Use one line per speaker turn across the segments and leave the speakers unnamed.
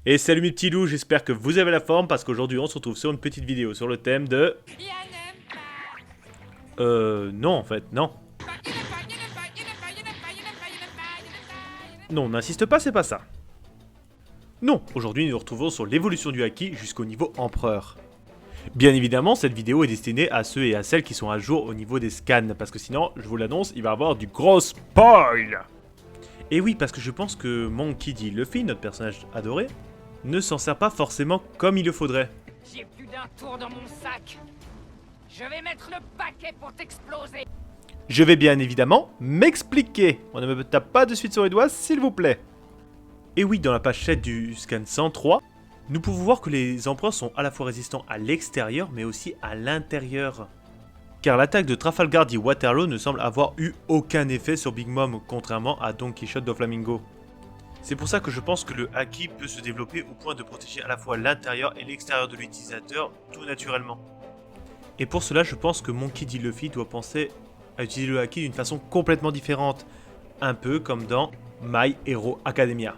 Et salut mes petits loups, j'espère que vous avez la forme parce qu'aujourd'hui on se retrouve sur une petite vidéo sur le thème de... non en fait, non. Non, n'insiste pas, c'est pas ça. Non, aujourd'hui nous nous retrouvons sur l'évolution du haki jusqu'au niveau empereur. Bien évidemment, cette vidéo est destinée à ceux et à celles qui sont à jour au niveau des scans, parce que sinon, je vous l'annonce, il va y avoir du gros spoil. Et oui, parce que je pense que Monkey D. Luffy, notre personnage adoré, ne s'en sert pas forcément comme il le faudrait.
J'ai plus d'un tour dans mon sac. Je vais mettre le paquet pour t'exploser.
Je vais bien évidemment m'expliquer. On ne me tape pas de suite sur les doigts, s'il vous plaît. Et oui, dans la page 7 du scan 103, nous pouvons voir que les empereurs sont à la fois résistants à l'extérieur, mais aussi à l'intérieur. Car l'attaque de Trafalgar dit Waterloo ne semble avoir eu aucun effet sur Big Mom, contrairement à Don Quichotte de Flamingo. C'est pour ça que je pense que le haki peut se développer au point de protéger à la fois l'intérieur et l'extérieur de l'utilisateur, tout naturellement. Et pour cela, je pense que Monkey D. Luffy doit penser à utiliser le haki d'une façon complètement différente, un peu comme dans My Hero Academia.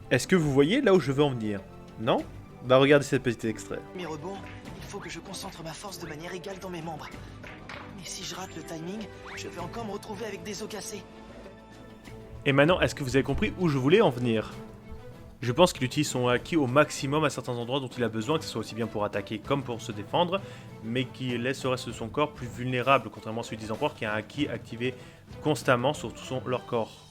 Est-ce que vous voyez là où je veux en venir? Non? Bah regardez ce petit extrait.
Mes rebonds, il faut que je concentre ma force de manière égale dans mes membres. Mais si je rate le timing, je vais encore me retrouver avec des os cassés.
Et maintenant, est-ce que vous avez compris où je voulais en venir? Je pense qu'il utilise son haki au maximum à certains endroits dont il a besoin, que ce soit aussi bien pour attaquer comme pour se défendre, mais qui laisse le reste de son corps plus vulnérable, contrairement à celui des empereurs qui a un haki activé constamment sur tout leur corps.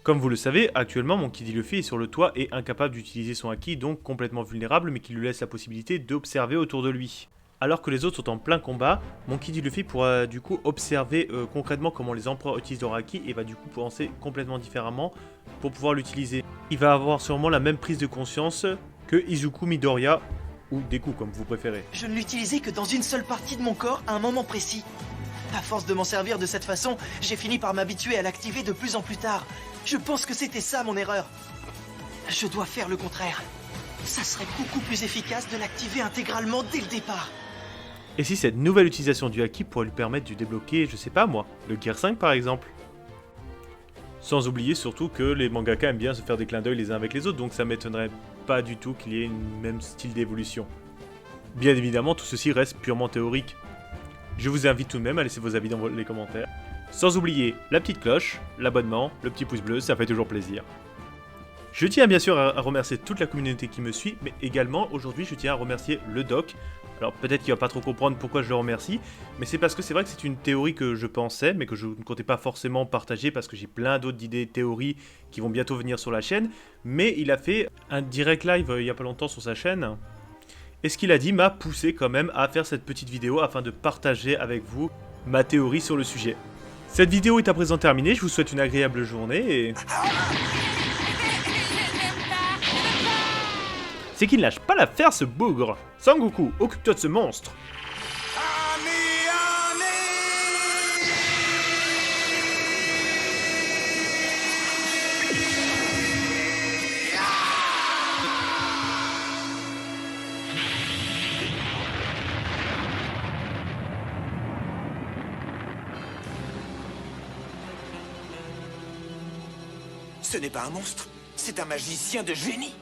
Comme vous le savez, actuellement Monkey D. Luffy est sur le toit et incapable d'utiliser son haki, donc complètement vulnérable, mais qui lui laisse la possibilité d'observer autour de lui. Alors que les autres sont en plein combat, Monkey D. Luffy pourra du coup observer concrètement comment les empereurs utilisent leur haki et va du coup penser complètement différemment pour pouvoir l'utiliser. Il va avoir sûrement la même prise de conscience que Izuku Midoriya, ou Deku comme vous préférez.
Je ne l'utilisais que dans une seule partie de mon corps à un moment précis. À force de m'en servir de cette façon, j'ai fini par m'habituer à l'activer de plus en plus tard. Je pense que c'était ça mon erreur. Je dois faire le contraire. Ça serait beaucoup plus efficace de l'activer intégralement dès le départ.
Et si cette nouvelle utilisation du haki pourrait lui permettre de débloquer, je sais pas moi, le Gear 5 par exemple? Sans oublier surtout que les mangaka aiment bien se faire des clins d'œil les uns avec les autres, donc ça m'étonnerait pas du tout qu'il y ait une même style d'évolution. Bien évidemment, tout ceci reste purement théorique. Je vous invite tout de même à laisser vos avis dans les commentaires. Sans oublier la petite cloche, l'abonnement, le petit pouce bleu, ça fait toujours plaisir. Je tiens bien sûr à remercier toute la communauté qui me suit, mais également aujourd'hui je tiens à remercier le doc. Alors peut-être qu'il va pas trop comprendre pourquoi je le remercie, mais c'est parce que c'est vrai que c'est une théorie que je pensais, mais que je ne comptais pas forcément partager parce que j'ai plein d'autres idées théories qui vont bientôt venir sur la chaîne. Mais il a fait un direct live il y a pas longtemps sur sa chaîne. Et ce qu'il a dit m'a poussé quand même à faire cette petite vidéo afin de partager avec vous ma théorie sur le sujet. Cette vidéo est à présent terminée, je vous souhaite une agréable journée et... C'est qu'il ne lâche pas l'affaire ce bougre. Sangoku, occupe-toi de ce monstre.
Ce n'est pas un monstre, c'est un magicien de génie.